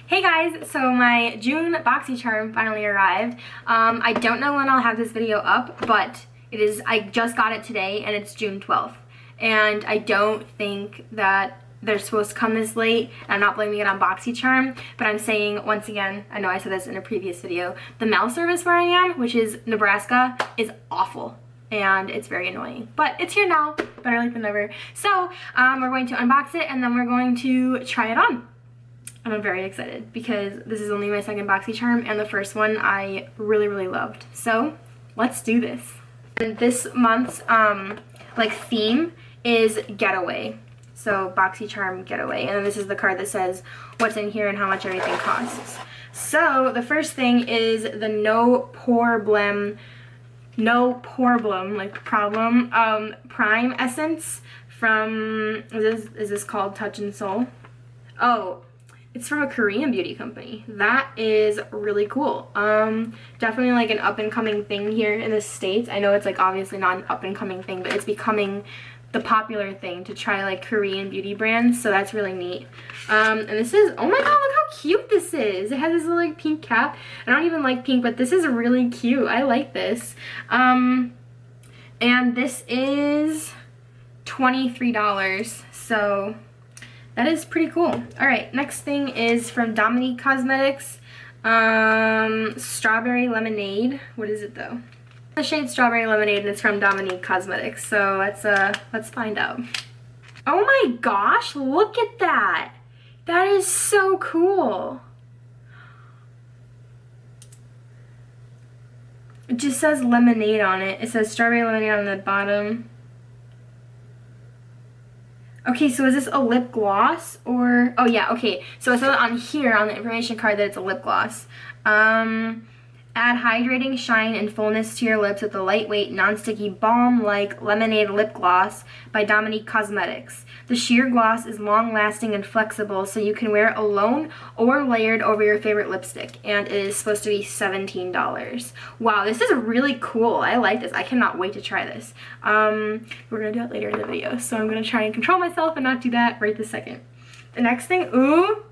Hey guys, so my June BoxyCharm finally arrived. I don't know when I'll have this video up, but I just got it today and it's June 12th. And I don't think that they're supposed to come this late. I'm not blaming it on BoxyCharm, but I'm saying once again, I know I said this in a previous video, the mail service where I am, which is Nebraska, is awful. And it's very annoying, but it's here now, better late than never. So we're going to unbox it and then we're going to try it on. And I'm very excited because this is only my second BoxyCharm and the first one I really loved. So let's do this. And this month's theme is Getaway. So BoxyCharm Getaway. And then this is the card that says what's in here and how much everything costs. So the first thing is the no problem prime essence from, is this called Touch and Soul? Oh, it's from a Korean beauty company. That is really cool. Definitely like an up and coming thing here in the States. I know it's like obviously not an up and coming thing, but it's becoming the popular thing to try like Korean beauty brands, so that's really neat. And this is, oh my god, look how cute this is. It has this little like pink cap. I don't even like pink, but this is really cute. I like this. And this is $23, so that is pretty cool. Alright, next thing is from Dominique Cosmetics. Strawberry Lemonade. What is it though? The shade Strawberry Lemonade, and it's from Dominique Cosmetics. So let's find out. Oh my gosh, look at that! That is so cool. It just says lemonade on it. It says strawberry lemonade on the bottom. Okay, so is this a lip gloss or, oh yeah, okay. So it says on here on the information card that it's a lip gloss. Add hydrating shine and fullness to your lips with a lightweight, non-sticky balm-like lemonade lip gloss by Dominique Cosmetics. The sheer gloss is long-lasting and flexible, so you can wear it alone or layered over your favorite lipstick. And it is supposed to be $17. Wow, this is really cool. I like this. I cannot wait to try this. We're gonna do that later in the video, so I'm gonna try and control myself and not do that right this second. The next thing, ooh.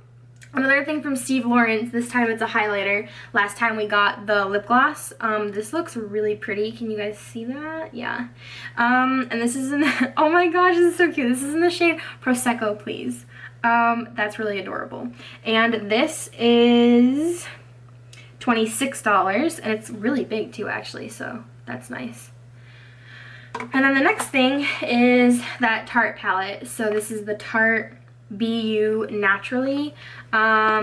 Another thing from Steve Lawrence, this time it's a highlighter. Last time we got the lip gloss. This looks really pretty. Can you guys see that? Yeah. And this is in the, oh my gosh, this is so cute. This is in the shade Prosecco, Please. That's really adorable. And this is $26, and it's really big too, actually, so that's nice. And then the next thing is that Tarte palette. So this is the Tarte BU Naturally,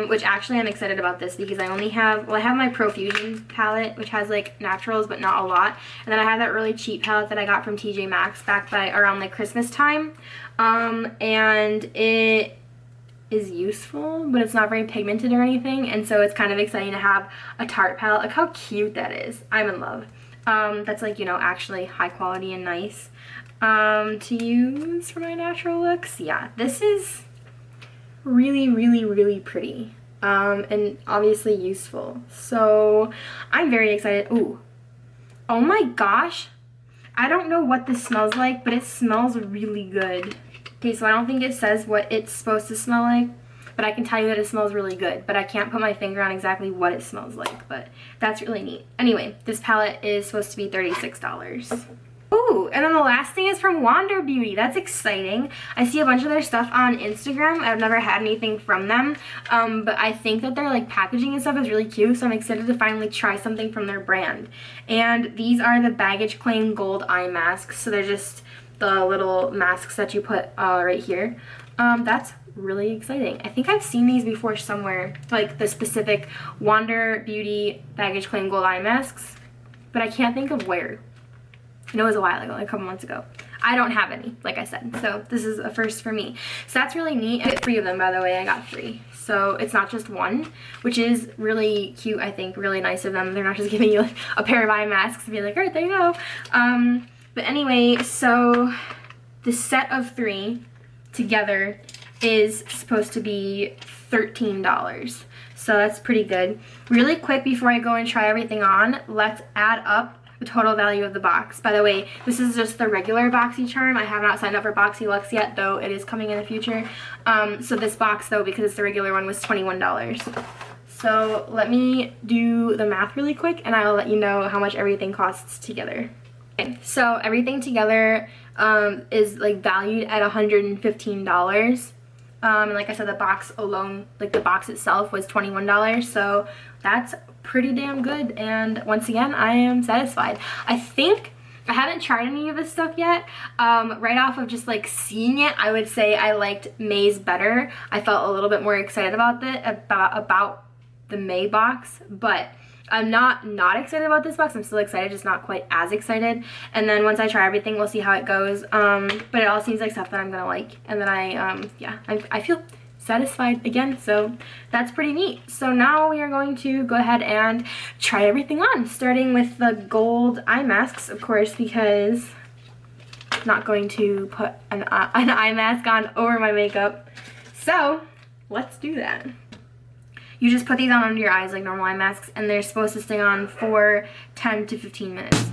which actually I'm excited about this because I only have, well, I have my Profusion palette, which has like naturals but not a lot, and then I have that really cheap palette that I got from TJ Maxx back by around like Christmas time, and it is useful, but it's not very pigmented or anything, and so it's kind of exciting to have a Tarte palette. Look how cute that is. I'm in love. That's like, you know, actually high quality and nice to use for my natural looks. Yeah, this is really pretty, and obviously useful, so I'm very excited. Ooh, oh my gosh, I don't know what this smells like, but it smells really good. Okay, so I don't think it says what it's supposed to smell like, but I can tell you that it smells really good, but I can't put my finger on exactly what it smells like, but that's really neat. Anyway, this palette is supposed to be $36. Ooh, and then the last thing is from Wander Beauty. That's exciting. I see a bunch of their stuff on Instagram. I've never had anything from them, but I think that their like packaging and stuff is really cute, so I'm excited to finally try something from their brand. And these are the Baggage Claim Gold Eye Masks. So they're just the little masks that you put right here. That's really exciting. I think I've seen these before somewhere, like the specific Wander Beauty Baggage Claim Gold Eye Masks, but I can't think of where. I know it was a while ago, like a couple months ago. I don't have any, like I said, so this is a first for me. So that's really neat. I got 3 of them, by the way. I got 3. So it's not just one, which is really cute, I think. Really nice of them. They're not just giving you like a pair of eye masks and be like, all right, there you go. But anyway, so the set of 3 together is supposed to be $13. So that's pretty good. Really quick before I go and try everything on, let's add up the total value of the box. By the way, this is just the regular BoxyCharm. I have not signed up for BoxyLux yet, though it is coming in the future. So this box, though, because it's the regular one, was $21. So let me do the math really quick, and I'll let you know how much everything costs together. Okay, so everything together is like valued at $115. And like I said, the box alone, like the box itself, was $21. So that's pretty damn good. And once again, I am satisfied. I think I haven't tried any of this stuff yet. Right off of just like seeing it, I would say I liked May's better. I felt a little bit more excited about the May box, but I'm not excited about this box. I'm still excited, just not quite as excited. And then once I try everything, we'll see how it goes. But it all seems like stuff that I'm gonna like. And then I feel satisfied again, so that's pretty neat. So now we are going to go ahead and try everything on, starting with the gold eye masks, of course, because I'm not going to put an eye mask on over my makeup. So let's do that. You just put these on under your eyes like normal eye masks, and they're supposed to stay on for 10 to 15 minutes.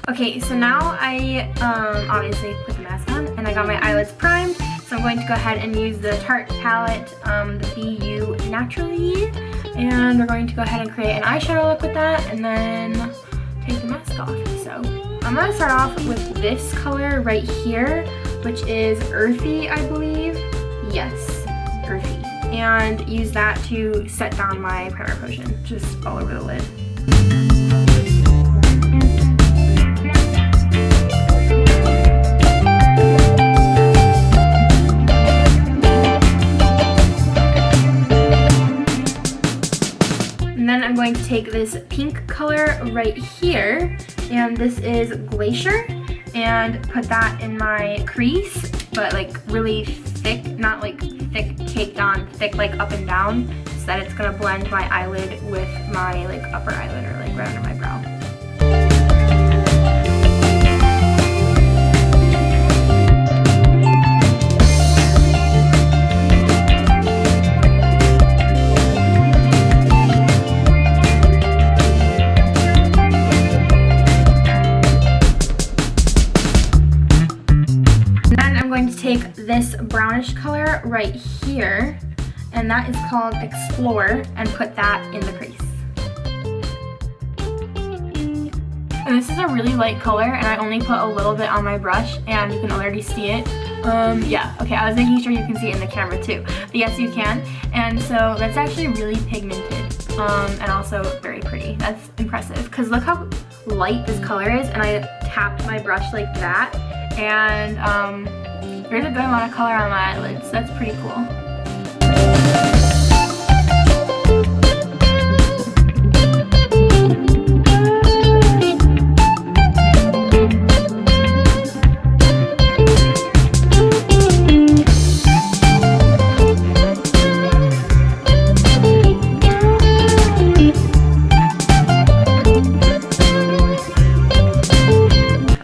Okay, so now I obviously put the mask on and I got my eyelids primed. So I'm going to go ahead and use the Tarte palette, the BU Naturally. And we're going to go ahead and create an eyeshadow look with that and then take the mask off. So I'm going to start off with this color right here, which is Earthy, I believe. Yes, Earthy. And use that to set down my primer potion, just all over the lid. And then I'm going to take this pink color right here, and this is Glacier, and put that in my crease, but like really thick, not like thick caked on, thick like up and down, so that it's gonna blend my eyelid with my like upper eyelid or like right under my brow. Take this brownish color right here, and that is called Explore, and put that in the crease. And this is a really light color, and I only put a little bit on my brush, and you can already see it. Yeah, okay, I was making sure you can see it in the camera too. But yes, you can. And so that's actually really pigmented, and also very pretty. That's impressive, because look how light this color is, and I tapped my brush like that, and there's a good amount of color on my eyelids. That's pretty cool.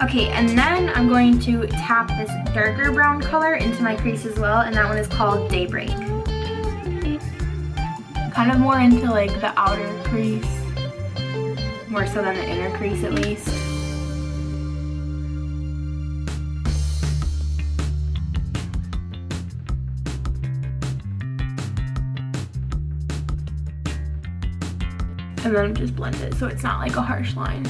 Okay, and then I'm going to tap this darker brown color into my crease as well, and that one is called Daybreak. Kind of more into like the outer crease, more so than the inner crease at least. And then just blend it so it's not like a harsh line.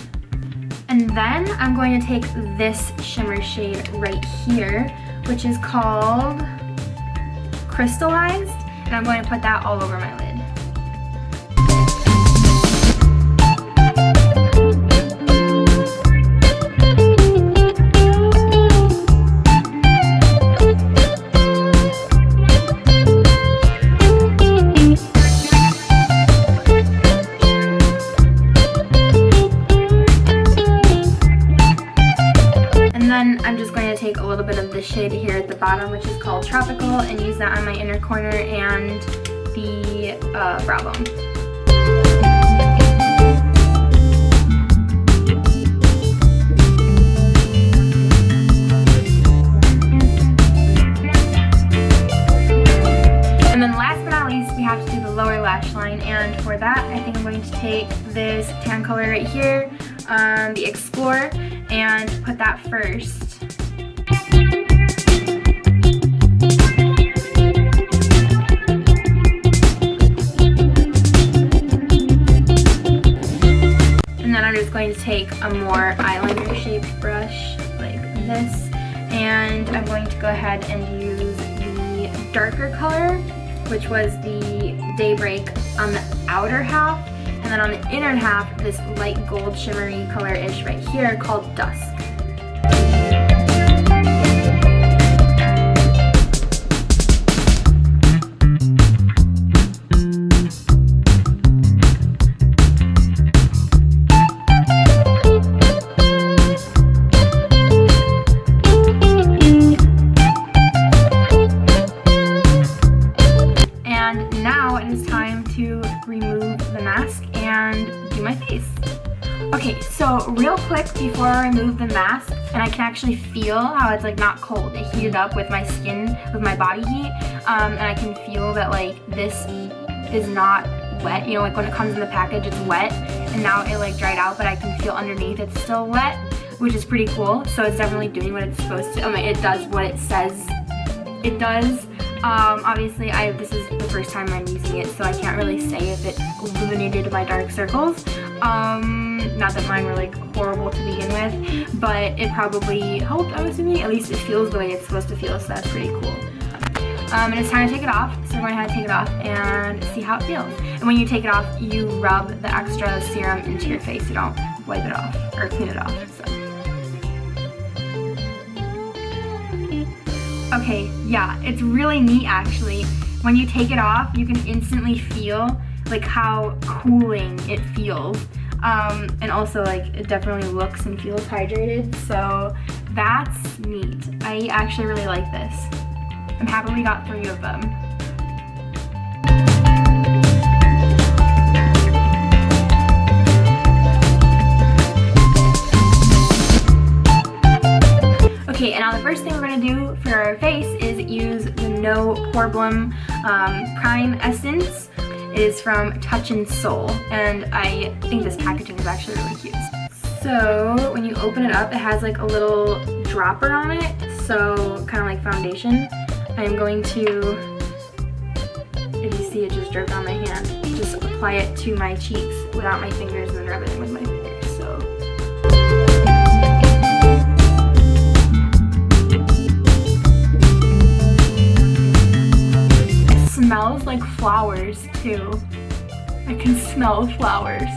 And then I'm going to take this shimmer shade right here, which is called Crystallized, and I'm going to put that all over my lid. Tropical and use that on my inner corner and the brow bone. And then last but not least, we have to do the lower lash line, and for that, I think I'm going to take this tan color right here, the Explorer, and put that first. And then I'm just going to take a more eyeliner shaped brush like this, and I'm going to go ahead and use the darker color, which was the Daybreak, on the outer half, and then on the inner half, this light gold shimmery color-ish right here called Dusk. Okay, so real quick before I remove the mask, and I can actually feel how it's like not cold. It heated up with my skin, with my body heat, and I can feel that like this is not wet. You know, like when it comes in the package, it's wet, and now it like dried out, but I can feel underneath it's still wet, which is pretty cool. So it's definitely doing what it's supposed to. I mean, it does what it says it does. Obviously, this is the first time I'm using it, so I can't really say if it illuminated my dark circles. Not that mine were like horrible to begin with, but it probably helped, I'm assuming. At least it feels the way it's supposed to feel, so that's pretty cool. And it's time to take it off, so we're going to have to take it off and see how it feels. And when you take it off, you rub the extra serum into your face. You don't wipe it off or clean it off. So. Okay, yeah, it's really neat actually. When you take it off, you can instantly feel like how cooling it feels. And also like it definitely looks and feels hydrated, so that's neat. I actually really like this. I'm happy we got 3 of them. Okay, and now the first thing we're going to do for our face is use the No Problem Prime Essence. It is from Touch and Soul, and I think this packaging is actually really cute. So when you open it up, it has like a little dropper on it, so kind of like foundation. I'm going to, if you see it just dripped on my hand, just apply it to my cheeks without my fingers and then rub it in with my fingers. So. Smells like flowers too. I can smell flowers.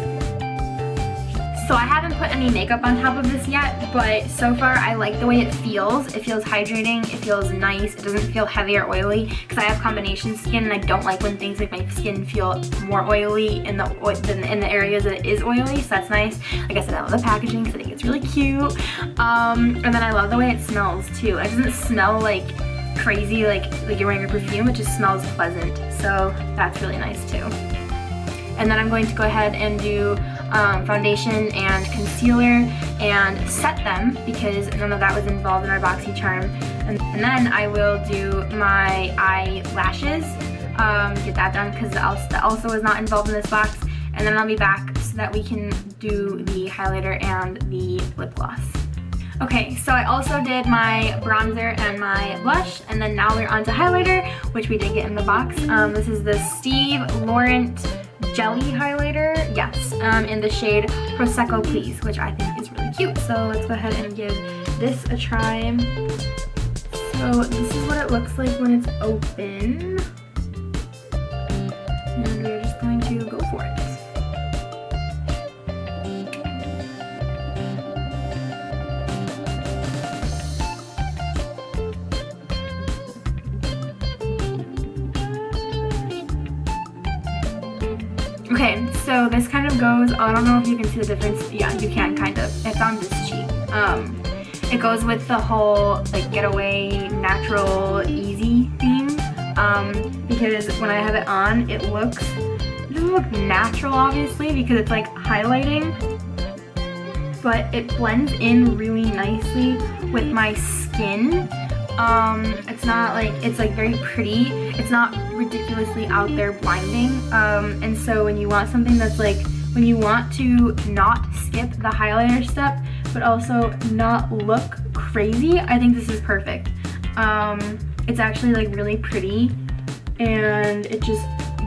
So I haven't put any makeup on top of this yet, but so far I like the way it feels. It feels hydrating, it feels nice, it doesn't feel heavy or oily, because I have combination skin and I don't like when things like my skin feel more oily in the areas that it is oily, so that's nice. Like I said, I love the packaging because I think it's really cute. And then I love the way it smells too. It doesn't smell like crazy like you're wearing a perfume, it just smells pleasant, so that's really nice too. And then I'm going to go ahead and do foundation and concealer and set them because none of that was involved in our BoxyCharm. And then I will do my eyelashes, get that done because that also was not involved in this box. And then I'll be back so that we can do the highlighter and the lip gloss. Okay, so I also did my bronzer and my blush, and then now we're on to highlighter, which we did get in the box. This is the Steve Laurent Jelly Highlighter, yes, in the shade Prosecco Please, which I think is really cute. So let's go ahead and give this a try. So this is what it looks like when it's open. And we're just going to go for it. Okay, so this kind of goes, I don't know if you can see the difference. Yeah, you can kind of. It's on this cheek. It goes with the whole like getaway, natural, easy theme. Because when I have it on, it doesn't look natural obviously because it's like highlighting, but it blends in really nicely with my skin. It's not like, it's like very pretty. It's not ridiculously out there blinding. And so when you want something that's like, when you want to not skip the highlighter step, but also not look crazy, I think this is perfect. It's actually like really pretty and it just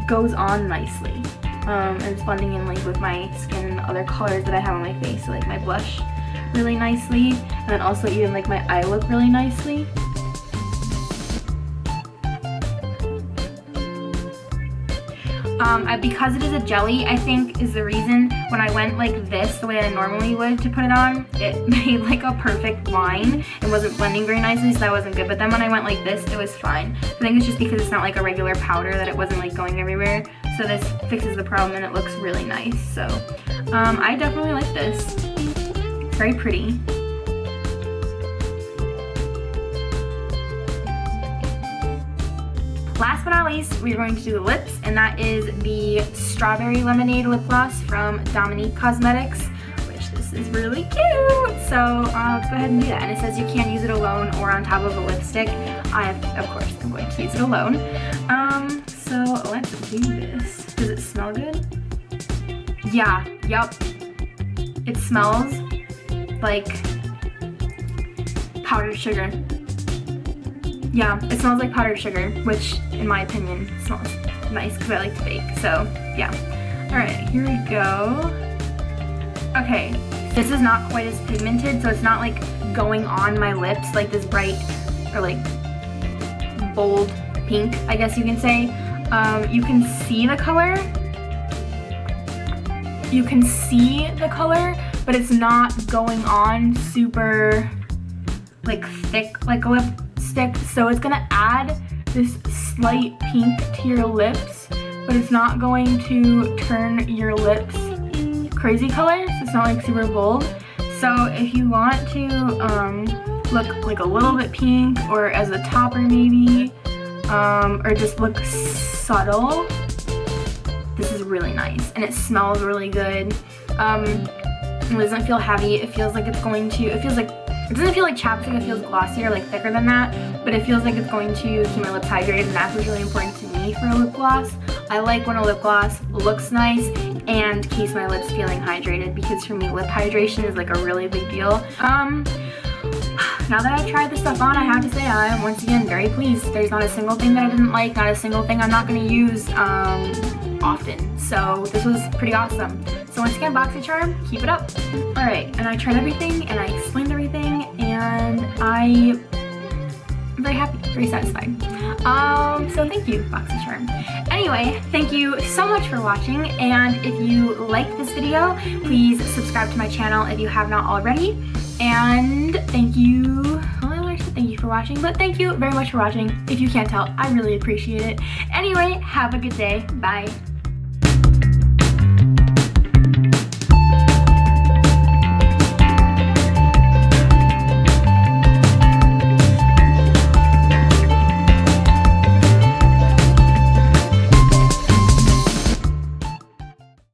goes on nicely. And it's blending in like with my skin and the other colors that I have on my face, so like my blush really nicely, and then also even like my eye look really nicely. Because it is a jelly, I think is the reason when I went like this, the way I normally would to put it on, it made like a perfect line and wasn't blending very nicely, so that wasn't good. But then when I went like this, it was fine. I think it's just because it's not like a regular powder that it wasn't like going everywhere. So this fixes the problem and it looks really nice. So I definitely like this. It's very pretty. Last but not least, we're going to do the lips, and that is the Strawberry Lemonade Lip Gloss from Dominique Cosmetics, which this is really cute. So let's go ahead and do that. And it says you can't use it alone or on top of a lipstick. Of course, I'm going to use it alone. So let's do this. Does it smell good? Yeah, yep. It smells like powdered sugar. Yeah, it smells like powdered sugar, which in my opinion smells nice because I like to bake. So yeah. Alright, here we go. Okay, this is not quite as pigmented, so it's not like going on my lips like this bright or like bold pink, I guess you can say. You can see the color. You can see the color, but it's not going on super like thick like a lipstick. So it's gonna add this slight pink to your lips, but it's not going to turn your lips crazy colors. It's not like super bold. So if you want to look like a little bit pink or as a topper maybe, or just look subtle, this is really nice and it smells really good. It doesn't feel heavy. It feels like it's going to, it doesn't feel like chapstick, it feels glossier, like thicker than that, but it feels like it's going to keep my lips hydrated, and that's what's really important to me for a lip gloss. I like when a lip gloss looks nice and keeps my lips feeling hydrated, because for me lip hydration is like a really big deal. Now that I've tried this stuff on, I have to say I am once again very pleased. There's not a single thing that I didn't like, not a single thing I'm not going to use often. So this was pretty awesome. So once again, BoxyCharm, keep it up. Alright, and I tried everything and I explained everything and I'm very happy, very satisfied. So thank you, BoxyCharm. Anyway, thank you so much for watching, and if you liked this video, please subscribe to my channel if you have not already. And thank you, well, I said thank you for watching, but thank you very much for watching. If you can't tell, I really appreciate it. Anyway, have a good day. Bye.